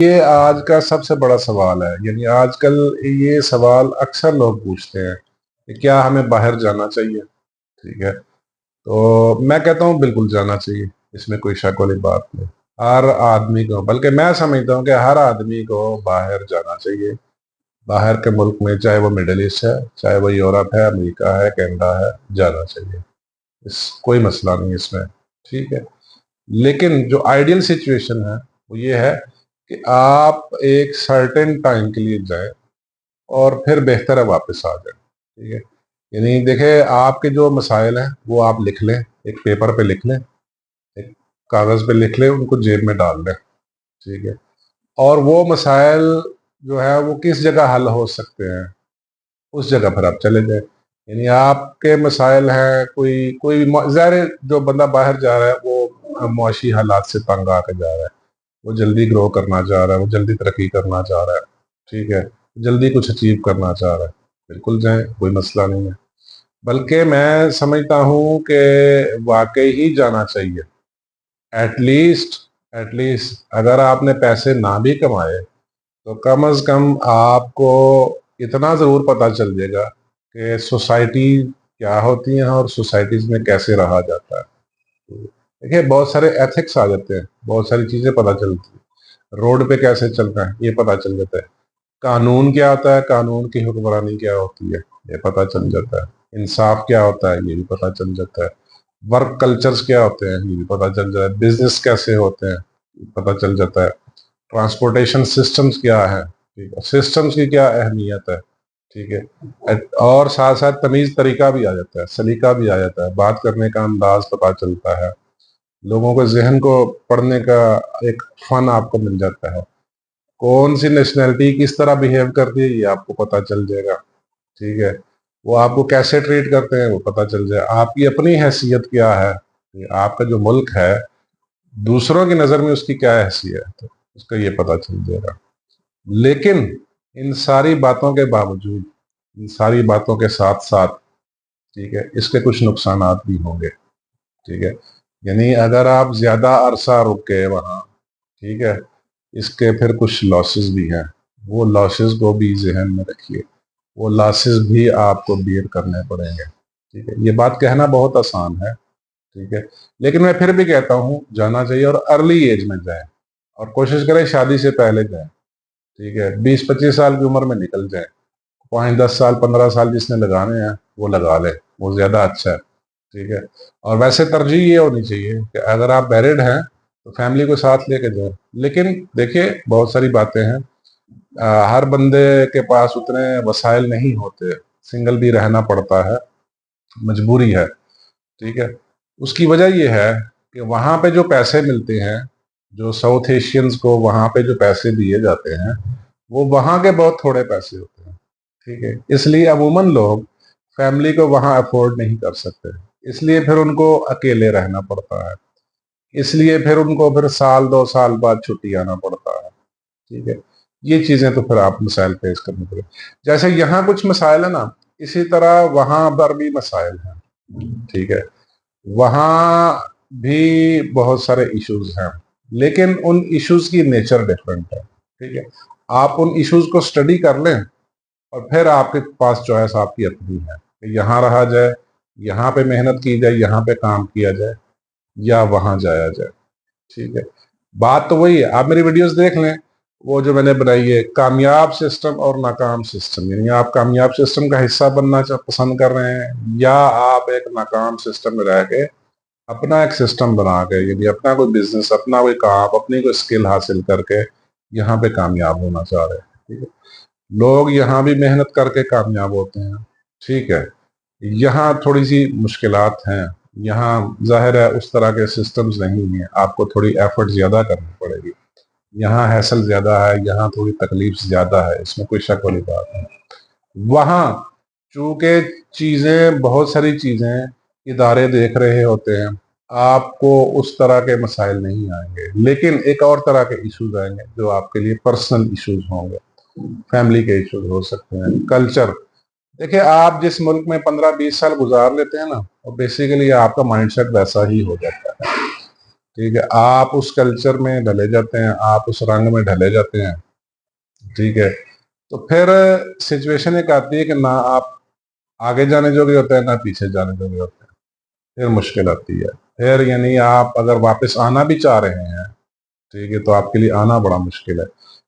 یہ آج کا سب سے بڑا سوال ہے، یعنی آج کل یہ سوال اکثر لوگ پوچھتے ہیں کہ کیا ہمیں باہر جانا چاہیے؟ ٹھیک ہے، تو میں کہتا ہوں بالکل جانا چاہیے، اس میں کوئی شک والی بات نہیں۔ ہر آدمی کو، بلکہ میں سمجھتا ہوں کہ ہر آدمی کو باہر جانا چاہیے، باہر کے ملک میں، چاہے وہ مڈل ایسٹ ہے، چاہے وہ یورپ ہے، امریکہ ہے، کینیڈا ہے، جانا چاہیے، کوئی مسئلہ نہیں اس میں۔ ٹھیک ہے، لیکن جو آئیڈیل سچویشن ہے وہ یہ ہے کہ آپ ایک سرٹن ٹائم کے لیے جائیں اور پھر بہتر ہے واپس آ جائیں۔ ٹھیک ہے، یعنی دیکھیں آپ کے جو مسائل ہیں وہ آپ لکھ لیں، ایک پیپر پہ لکھ لیں، ایک کاغذ پہ لکھ لیں، ان کو جیب میں ڈال لیں۔ ٹھیک ہے، اور وہ مسائل جو ہے وہ کس جگہ حل ہو سکتے ہیں اس جگہ پر آپ چلے جائیں۔ یعنی آپ کے مسائل ہیں، کوئی ظاہر ہے جو بندہ باہر جا رہا ہے وہ معاشی حالات سے تنگ آ کے جا رہا ہے، وہ جلدی گرو کرنا چاہ رہا ہے، وہ جلدی ترقی کرنا چاہ رہا ہے، ٹھیک ہے، جلدی کچھ اچیو کرنا چاہ رہا ہے، بالکل جائیں، کوئی مسئلہ نہیں ہے۔ بلکہ میں سمجھتا ہوں کہ واقعی ہی جانا چاہیے۔ ایٹ لیسٹ اگر آپ نے پیسے نہ بھی کمائے تو کم از کم آپ کو اتنا ضرور پتہ چل جائے گا کہ سوسائٹی کیا ہوتی ہیں اور سوسائٹیز میں کیسے رہا جاتا ہے۔ دیکھیں بہت سارے ایتھکس آ جاتے ہیں، بہت ساری چیزیں پتہ چلتی ہیں، روڈ پہ کیسے چلنا ہے یہ پتہ چل جاتا ہے، قانون کیا ہوتا ہے، قانون کی حکمرانی کیا ہوتی ہے یہ پتہ چل جاتا ہے، انصاف کیا ہوتا ہے یہ بھی پتہ چل جاتا ہے، ورک کلچرز کیا ہوتے ہیں یہ بھی پتہ چل جاتا ہے، بزنس کیسے ہوتے ہیں یہ پتہ چل جاتا ہے، ٹرانسپورٹیشن سسٹمز کیا ہے، ٹھیک ہے، سسٹمز کی کیا اہمیت ہے، ٹھیک ہے، اور ساتھ ساتھ تمیز طریقہ بھی آ جاتا ہے، سلیقہ بھی آ جاتا ہے، بات کرنے کا انداز پتہ چلتا ہے، لوگوں کے ذہن کو پڑھنے کا ایک فن آپ کو مل جاتا ہے، کون سی نیشنلٹی کس طرح بیہیو کرتی ہے یہ آپ کو پتہ چل جائے گا، ٹھیک ہے، وہ آپ کو کیسے ٹریٹ کرتے ہیں وہ پتہ چل جائے، آپ کی اپنی حیثیت کیا ہے، آپ کا جو ملک ہے دوسروں کی نظر میں اس کی کیا حیثیت ہے اس کا یہ پتہ چل جائے گا۔ لیکن ان ساری باتوں کے باوجود، ان ساری باتوں کے ساتھ ساتھ، ٹھیک ہے، اس کے کچھ نقصانات بھی ہوں گے، ٹھیک ہے، یعنی اگر آپ زیادہ عرصہ رکے وہاں، ٹھیک ہے، اس کے پھر کچھ لاسز بھی ہیں، وہ لاسز کو بھی ذہن میں رکھیے، وہ لاسز بھی آپ کو بیئر کرنے پڑیں گے، ٹھیک ہے، یہ بات کہنا بہت آسان ہے، ٹھیک ہے، لیکن میں پھر بھی کہتا ہوں جانا چاہیے، اور ارلی ایج میں جائیں، اور کوشش کریں شادی سے پہلے جائیں، ٹھیک ہے، 20-25 سال کی عمر میں نکل جائیں، 5-10 سال 15 سال جس نے لگانے ہیں وہ لگا لے، وہ زیادہ اچھا ہے، ٹھیک ہے، اور ویسے ترجیح یہ ہونی چاہیے کہ اگر آپ میرڈ ہیں تو فیملی کو ساتھ لے کے جائیں، لیکن دیکھیے بہت ساری باتیں ہیں، ہر بندے کے پاس اتنے وسائل نہیں ہوتے، سنگل بھی رہنا پڑتا ہے، مجبوری ہے، ٹھیک ہے، اس کی وجہ یہ ہے کہ وہاں پہ جو پیسے ملتے ہیں، جو ساؤتھ ایشینز کو وہاں پہ جو پیسے دیے جاتے ہیں وہ وہاں کے بہت تھوڑے پیسے ہوتے ہیں، ٹھیک ہے، اس لیے عموماً لوگ فیملی کو وہاں افورڈ نہیں کر سکتے، اس لیے پھر ان کو اکیلے رہنا پڑتا ہے، اس لیے پھر ان کو پھر 1-2 سال بعد چھٹی آنا پڑتا ہے، ٹھیک ہے، یہ چیزیں تو پھر آپ مسائل فیس کرنے پڑے، جیسے یہاں کچھ مسائل ہیں نا اسی طرح وہاں پر بھی مسائل ہیں، ٹھیک ہے، وہاں بھی بہت سارے ایشوز ہیں، لیکن ان ایشوز کی نیچر ڈفرینٹ ہے، ٹھیک ہے، آپ ان ایشوز کو اسٹڈی کر لیں اور پھر آپ کے پاس چوائس آپ کی اپنی ہے کہ یہاں رہا جائے، یہاں پہ محنت کی جائے، یہاں پہ کام کیا جائے، یا وہاں جایا جائے، ٹھیک ہے، بات تو وہی ہے، آپ میری ویڈیوز دیکھ لیں، وہ جو میں نے بنائی ہے کامیاب سسٹم اور ناکام سسٹم، یعنی آپ کامیاب سسٹم کا حصہ بننا پسند کر رہے ہیں یا آپ ایک ناکام سسٹم میں رہ کے اپنا ایک سسٹم بنا کے، یعنی اپنا کوئی بزنس، اپنا کوئی کام، اپنی کوئی اسکل حاصل کر کے یہاں پہ کامیاب ہونا چاہ رہے ہیں، ٹھیک ہے، لوگ یہاں بھی محنت کر کے کامیاب ہوتے ہیں، ٹھیک ہے، یہاں تھوڑی سی مشکلات ہیں، یہاں ظاہر ہے اس طرح کے سسٹمز نہیں ہیں، آپ کو تھوڑی ایفرٹ زیادہ کرنی پڑے گی، یہاں حیصل زیادہ ہے، یہاں تھوڑی تکلیف زیادہ ہے، اس میں کوئی شک والی بات نہیں، وہاں چونکہ چیزیں، بہت ساری چیزیں ادارے دیکھ رہے ہوتے ہیں، آپ کو اس طرح کے مسائل نہیں آئیں گے، لیکن ایک اور طرح کے ایشوز آئیں گے جو آپ کے لیے پرسنل ایشوز ہوں گے، فیملی کے ایشوز ہو سکتے ہیں، کلچر، دیکھیں آپ جس ملک میں 15-20 سال گزار لیتے ہیں نا، اور بیسیکلی آپ کا مائنڈ سیٹ ویسا ہی ہو جاتا ہے، ٹھیک ہے، آپ اس کلچر میں ڈھلے جاتے ہیں، آپ اس رنگ میں ڈھلے جاتے ہیں، ٹھیک ہے، تو پھر سچویشن ایک آتی ہے کہ نہ آپ آگے جانے جو بھی ہوتے ہیں نہ پیچھے جانے جو بھی ہوتے ہیں، پھر مشکل آتی ہے، پھر یعنی آپ اگر واپس آنا بھی چاہ رہے ہیں، ٹھیک ہے، تو آپ کے لیے آنا بڑا مشکل ہے۔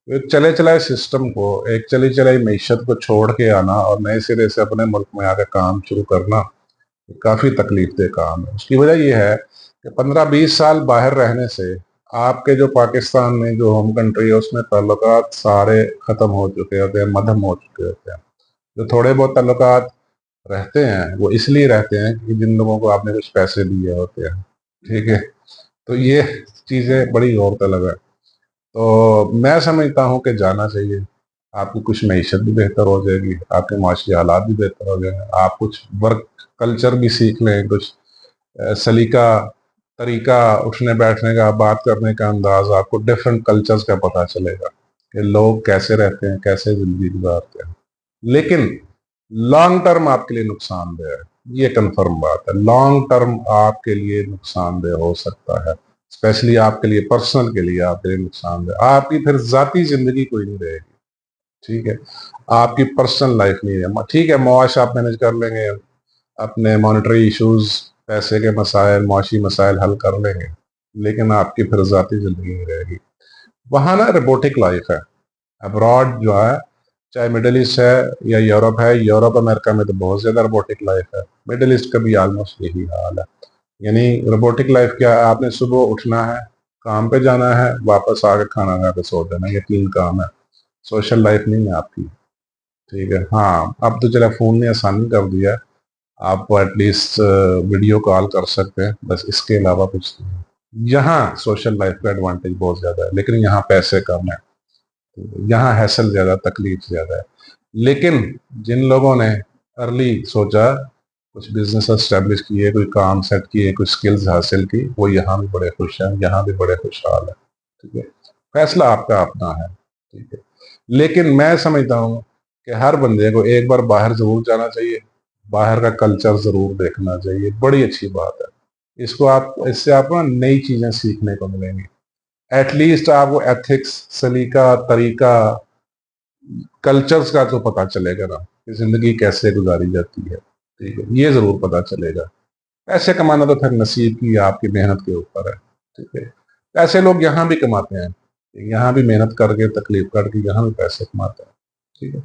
ایک چلے چلائے سسٹم کو، ایک چلی چلائی معیشت کو چھوڑ کے آنا اور نئے سرے سے اپنے ملک میں آ کے کام شروع کرنا کافی تکلیف دہ کام ہے۔ اس کی وجہ یہ ہے کہ 15-20 سال باہر رہنے سے آپ کے جو پاکستان میں جو ہوم کنٹری ہے اس میں تعلقات سارے ختم ہو چکے ہوتے ہیں، مدھم ہو چکے ہوتے ہیں۔ جو تھوڑے بہت تعلقات رہتے ہیں وہ اس لیے رہتے ہیں کہ جن لوگوں کو آپ نے کچھ پیسے دیے ہوتے ہیں، ٹھیک ہے، تو یہ چیزیں بڑی غور طلب ہے۔ تو میں سمجھتا ہوں کہ جانا چاہیے، آپ کی کچھ معیشت بھی بہتر ہو جائے گی، آپ کے معاشی حالات بھی بہتر ہو جائیں گے، آپ کچھ ورک کلچر بھی سیکھ لیں، کچھ سلیقہ طریقہ اٹھنے بیٹھنے کا، بات کرنے کا انداز، آپ کو ڈفرینٹ کلچرز کا پتہ چلے گا کہ لوگ کیسے رہتے ہیں، کیسے زندگی گزارتے ہیں۔ لیکن لانگ ٹرم آپ کے لیے نقصان دہ ہے، یہ کنفرم بات ہے، لانگ ٹرم آپ کے لیے نقصان دہ ہو سکتا ہے، اسپیشلی آپ کے لیے پرسنل کے لیے آپ کے لیے نقصان دہ، آپ کی پھر ذاتی زندگی کوئی نہیں رہے گی، ٹھیک ہے، آپ کی پرسنل لائف نہیں ہے، ٹھیک ہے، معاش آپ مینج کر لیں گے، اپنے مانیٹری ایشوز، پیسے کے مسائل، معاشی مسائل حل کر لیں گے، لیکن آپ کی پھر ذاتی زندگی نہیں رہے گی۔ وہاں نا روبوٹک لائف ہے، ابراڈ جو ہے، چاہے مڈل ایسٹ ہے یا یورپ ہے، یورپ امریکہ میں تو بہت زیادہ روبوٹک لائف ہے، مڈل ایسٹ کا بھی آلموسٹ یہی حال ہے۔ یعنی روبوٹک لائف کیا ہے، آپ نے صبح اٹھنا ہے، کام پہ جانا ہے، واپس آ کے کھانا کھا کے سو جانا ہے، یہ 3 کام ہے، سوشل لائف نہیں ہے آپ کی، ٹھیک ہے۔ ہاں اب تو چلے فون نے آسانی کر دیا، آپ کو ایٹ لیسٹ ویڈیو کال کر سکتے ہیں، بس اس کے علاوہ کچھ نہیں ہے۔ یہاں سوشل لائف کا ایڈوانٹیج بہت زیادہ ہے، لیکن یہاں پیسے کم ہیں، یہاں حیصل زیادہ، تکلیف زیادہ ہے۔ لیکن جن لوگوں نے ارلی سوچا، کچھ بزنس اسٹیبلش کیے، کوئی کام سیٹ کیے، کچھ سکلز حاصل کی، وہ یہاں بھی بڑے خوش ہیں، یہاں بھی بڑے خوشحال ہیں، ٹھیک ہے، فیصلہ آپ کا اپنا ہے، ٹھیک ہے۔ لیکن میں سمجھتا ہوں کہ ہر بندے کو ایک بار باہر ضرور جانا چاہیے، باہر کا کلچر ضرور دیکھنا چاہیے، بڑی اچھی بات ہے، اس سے آپ کو نئی چیزیں سیکھنے کو ملیں گی، ایٹ لیسٹ آپ کو ایتھکس، سلیقہ طریقہ، کلچرز کا تو پتہ چلے گا نا کہ زندگی کیسے گزاری جاتی ہے، ٹھیک ہے، یہ ضرور پتہ چلے گا۔ پیسے کمانا تو پھر نصیب کی، آپ کی محنت کے اوپر ہے، ٹھیک ہے۔ پیسے لوگ یہاں بھی کماتے ہیں، یہاں بھی محنت کر کے، تکلیف کر کے یہاں بھی پیسے کماتے ہیں، ٹھیک ہے۔